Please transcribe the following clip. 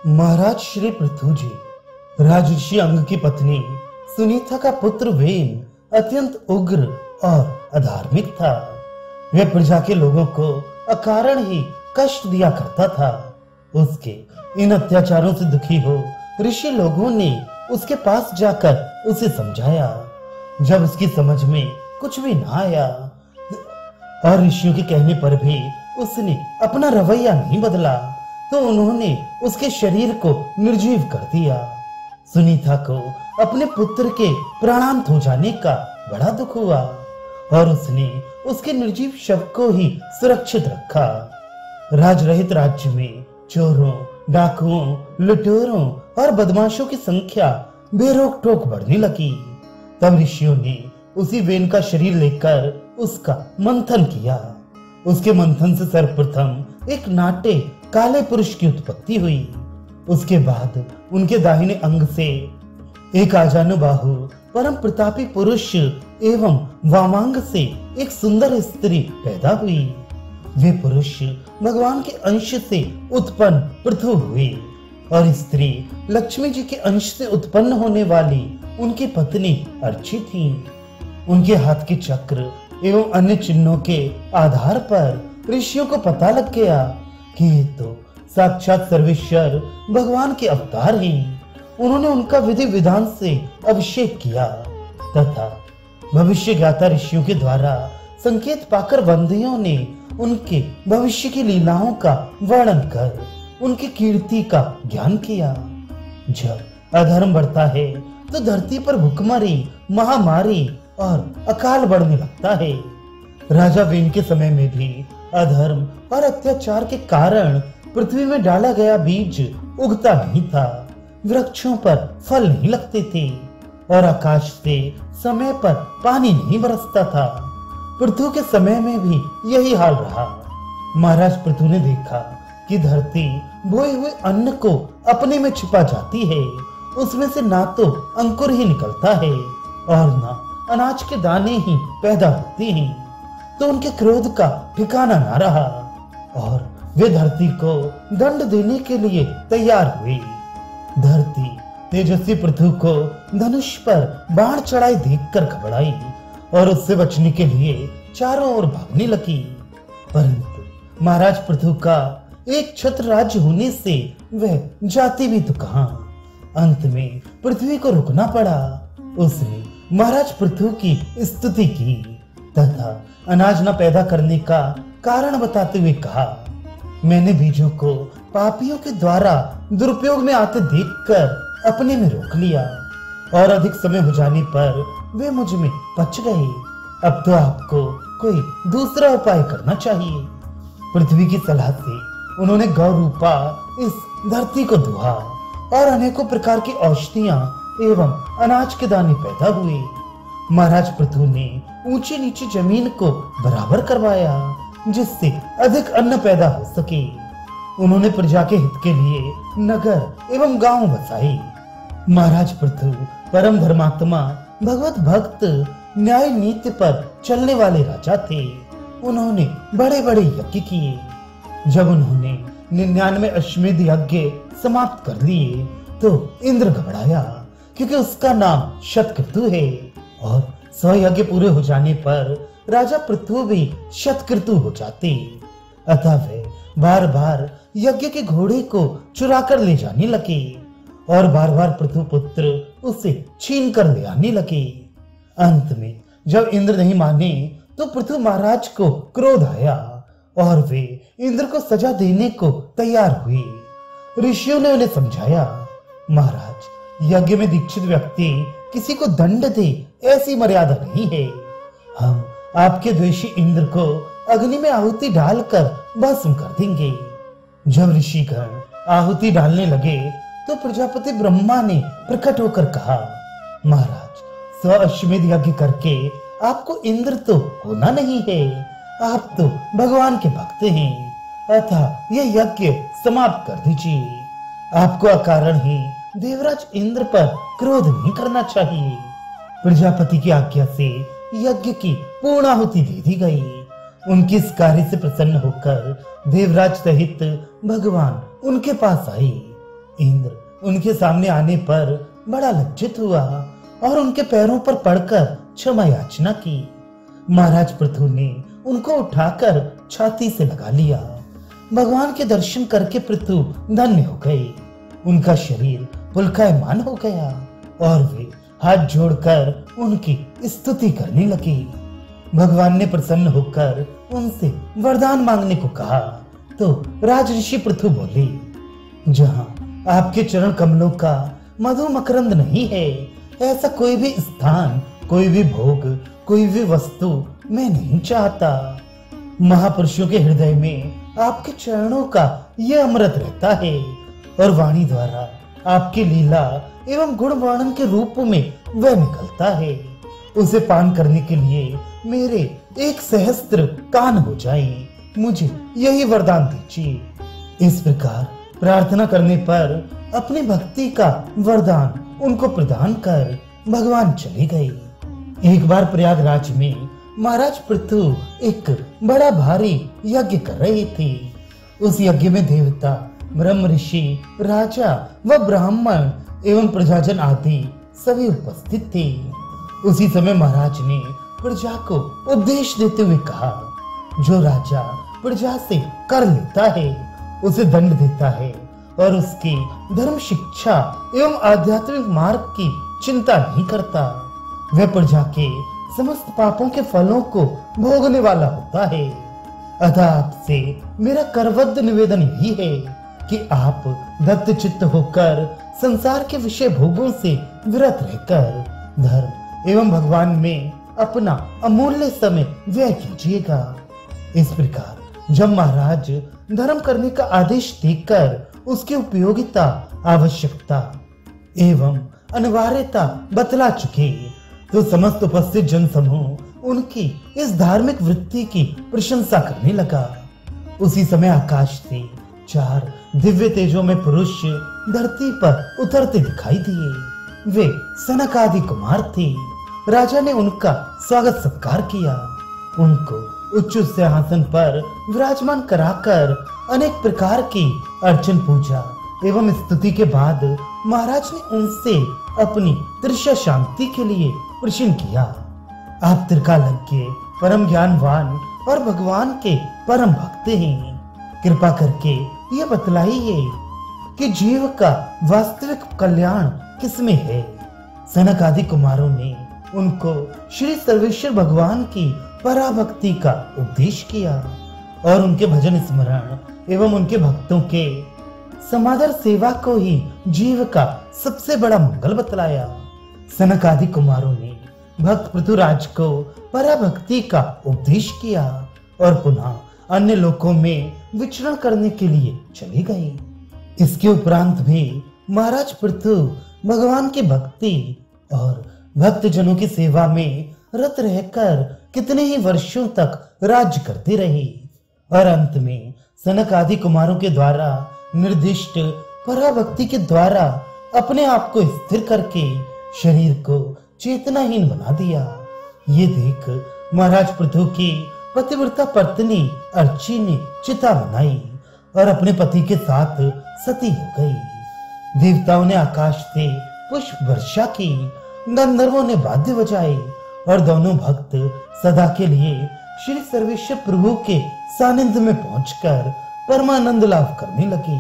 महाराज श्री पृथु जी, राजऋषि अंग की पत्नी सुनीता का पुत्र वेन अत्यंत उग्र और अधार्मिक था। वह प्रजा के लोगों को अकारण ही कष्ट दिया करता था। उसके इन अत्याचारों से दुखी हो ऋषि लोगों ने उसके पास जाकर उसे समझाया। जब उसकी समझ में कुछ भी ना आया और ऋषियों के कहने पर भी उसने अपना रवैया नहीं बदला, तो उन्होंने उसके शरीर को निर्जीव कर दिया। सुनीता को अपने पुत्र के प्राणांत हो जाने का बड़ा दुख हुआ और उसने उसके निर्जीव शव को ही सुरक्षित रखा। राज रहित राज्य में चोरों, डाकुओं, लुटेरों और बदमाशों की संख्या बेरोक टोक बढ़ने लगी। तब ऋषियों ने उसी वेन का शरीर लेकर उसका मंथन किया। उसके मंथन से सर्वप्रथम एक नाटे काले पुरुष की उत्पत्ति हुई। उसके बाद उनके दाहिने अंग से एक आजानुबाहु परम प्रतापी पुरुष एवं वामांग से एक सुंदर स्त्री पैदा हुई। वे पुरुष भगवान के अंश से उत्पन्न पृथु हुए और स्त्री लक्ष्मी जी के अंश से उत्पन्न होने वाली उनकी पत्नी अर्ची थी। उनके हाथ के चक्र एवं अन्य चिन्हों के आधार पर ऋषियों को पता लग गया कि ये तो साक्षात सर्वेश्वर भगवान के अवतार हैं। उन्होंने उनका विधि विधान से अभिषेक किया तथा भविष्य ज्ञाता ऋषियों के द्वारा संकेत पाकर बंदियों ने उनके भविष्य की लीलाओं का वर्णन कर उनकी कीर्ति का ज्ञान किया। जब अधर्म बढ़ता है तो धरती पर भुखमरी, महामारी और अकाल बढ़ने लगता है। राजा वेन के समय में भी अधर्म और अत्याचार के कारण पृथ्वी में डाला गया बीज उगता नहीं था, वृक्षों पर फल नहीं लगते थे और आकाश से समय पर पानी नहीं बरसता था। पृथु के समय में भी यही हाल रहा। महाराज पृथु ने देखा कि धरती बोए हुए अन्न को अपने में छिपा जाती है, उसमें से ना तो अंकुर ही निकलता है और ना अनाज के दाने ही पैदा होते हैं। तो उनके क्रोध का ठिकाना ना रहा और वे धरती को दंड देने के लिए तैयार हुए। धरती तेजस्वी पृथु को धनुष पर बाण चढ़ाई देखकर घबराई और उससे बचने के लिए चारों ओर भागने लगी। परंतु महाराज पृथु का एक छत्र राज्य होने से वह जाती भी तो कहां। अंत में पृथ्वी को रुकना पड़ा। उसने महाराज पृथु की स्तुति की तथा अनाज न पैदा करने का कारण बताते हुए कहा, मैंने बीजों को पापियों के द्वारा दुरुपयोग में आते देखकर अपने में रोक लिया और अधिक समय हो जाने पर वे मुझ में पच गए। अब तो आपको कोई दूसरा उपाय करना चाहिए। पृथ्वी की सलाह से उन्होंने गौ रूपा इस धरती को दुहा और अनेकों प्रकार की औषधियां एवं अनाज के दाने पैदा हुए। महाराज पृथु ने ऊंची नीची जमीन को बराबर करवाया जिससे अधिक अन्न पैदा हो सके। उन्होंने प्रजा के हित के लिए नगर एवं गांव बसाए। महाराज पृथु परम धर्मात्मा, भगवत भक्त, न्याय नीति पर चलने वाले राजा थे। उन्होंने बड़े बड़े यज्ञ किए। जब उन्होंने 99 अश्वमेध यज्ञ समाप्त कर लिए तो इंद्र घबराया क्योंकि उसका नाम शतक्रतु है और 100 यज्ञ पूरे हो जाने पर राजा पृथु भी शतक्रतु हो जाते। अतः वे बार बार यज्ञ के घोड़े को चुरा कर ले जाने लगे और बार बार पृथु पुत्र उसे छीन कर ले आने लगे। अंत में जब इंद्र नहीं माने तो पृथु महाराज को क्रोध आया और वे इंद्र को सजा देने को तैयार हुए। ऋषियों ने उन्हें समझाया, महाराज यज्ञ में दीक्षित व्यक्ति किसी को दंड दे ऐसी मर्यादा नहीं है। हम आपके द्वेषी इंद्र को अग्नि में आहुति डालकर भस्म कर देंगे। जब ऋषिगण आहुति डालने लगे तो प्रजापति ब्रह्मा ने प्रकट होकर कहा, महाराज 100 अश्वमेध यज्ञ करके आपको इंद्र तो होना नहीं है, आप तो भगवान के भक्त हैं, अतः यह यज्ञ समाप्त कर दीजिए। आपको अकारण ही देवराज इंद्र पर क्रोध नहीं करना चाहिए। प्रजापति की आज्ञा से यज्ञ की पूर्णाहुति दे दी गई। उनके इस कार्य से प्रसन्न होकर देवराज सहित भगवान उनके पास आए। इंद्र उनके सामने आने पर बड़ा लज्जित हुआ और उनके पैरों पर पड़कर क्षमा याचना की। महाराज पृथु ने उनको उठाकर छाती से लगा लिया। भगवान के दर्शन करके पृथु धन्य हो गए। उनका शरीर पुलकायमान हो गया और वे हाथ जोड़कर उनकी स्तुति करने लगे। भगवान ने प्रसन्न होकर उनसे वरदान मांगने को कहा तो राजऋषि पृथु बोले, जहां आपके चरण कमलों का मधु मकरंद नहीं है, ऐसा कोई भी स्थान, कोई भी भोग, कोई भी वस्तु मैं नहीं चाहता। महापुरुषों के हृदय में आपके चरणों का यह अमृत रहता है और वाणी द्वारा आपकी लीला एवं गुण वर्णन के रूप में वह निकलता है। उसे पान करने के लिए मेरे 1 सहस्त्र कान हो जाएं, मुझे यही वरदान दीजिए। इस प्रकार प्रार्थना करने पर अपनी भक्ति का वरदान उनको प्रदान कर भगवान चले गए। एक बार प्रयागराज में महाराज पृथु एक बड़ा भारी यज्ञ कर रहे थे। उस यज्ञ में देवता, ब्रह्म ऋषि, राजा व ब्राह्मण एवं प्रजाजन आदि सभी उपस्थित थे। उसी समय महाराज ने प्रजा को उपदेश देते हुए कहा, जो राजा प्रजा से कर लेता है उसे दंड देता है और उसकी धर्म शिक्षा एवं आध्यात्मिक मार्ग की चिंता नहीं करता, वह प्रजा के समस्त पापों के फलों को भोगने वाला होता है। अतः आपसे मेरा करबद्ध निवेदन यही है कि आप दत्त चित्त होकर संसार के विषय भोगों से विरत रहकर धर्म एवं भगवान में अपना अमूल्य समय व्यय कीजिएगा। इस प्रकार जब महाराज धर्म करने का आदेश देकर उसकी उपयोगिता, आवश्यकता एवं अनिवार्यता बतला चुके तो समस्त उपस्थित जन समूह उनकी इस धार्मिक वृत्ति की प्रशंसा करने लगा। उसी समय आकाश से 4 दिव्य तेजों में पुरुष धरती पर उतरते दिखाई दिए। वे सनक आदि कुमार थे। राजा ने उनका स्वागत सत्कार किया। उनको उच्च सिंहासन पर विराजमान कराकर अनेक प्रकार की अर्चन पूजा एवं स्तुति के बाद महाराज ने उनसे अपनी त्रिशा शांति के लिए प्रश्न किया। आप त्रिकालज्ञ, परम ज्ञानवान और भगवान के परम भक्त हैं। कृपा करके ये बतलाइए कि जीव का वास्तविक कल्याण किसमें है। सनक आदि कुमारों ने उनको श्री सर्वेश्वर भगवान की पराभक्ति का उपदेश किया और उनके भजन स्मरण एवं उनके भक्तों के समादर सेवा को ही जीव का सबसे बड़ा मंगल बतलाया। सनक आदि कुमारों ने भक्त पृथुराज को पराभक्ति का उपदेश किया और पुनः अन्य लोकों में विचरण करने के लिए चले गए। इसके उपरांत भी महाराज पृथु भगवान की भक्ति और भक्त जनों की सेवा में रत रहकर कितने ही वर्षों तक राज्य करते रहे और अंत में सनक आदि कुमारों के द्वारा निर्दिष्ट पराभक्ति के द्वारा अपने आप को स्थिर करके शरीर को चेतनाहीन बना दिया। ये देख महाराज पृथु की पतिव्रता पत्नी अर्ची ने चिता बनाई और अपने पति के साथ सती हो गई। देवताओं ने आकाश से पुष्प वर्षा की, गंधर्वों ने वाद्य बजाए और दोनों भक्त सदा के लिए श्री सर्वेश्वर प्रभु के सानिध्य में पहुंचकर परमानंद लाभ करने लगे।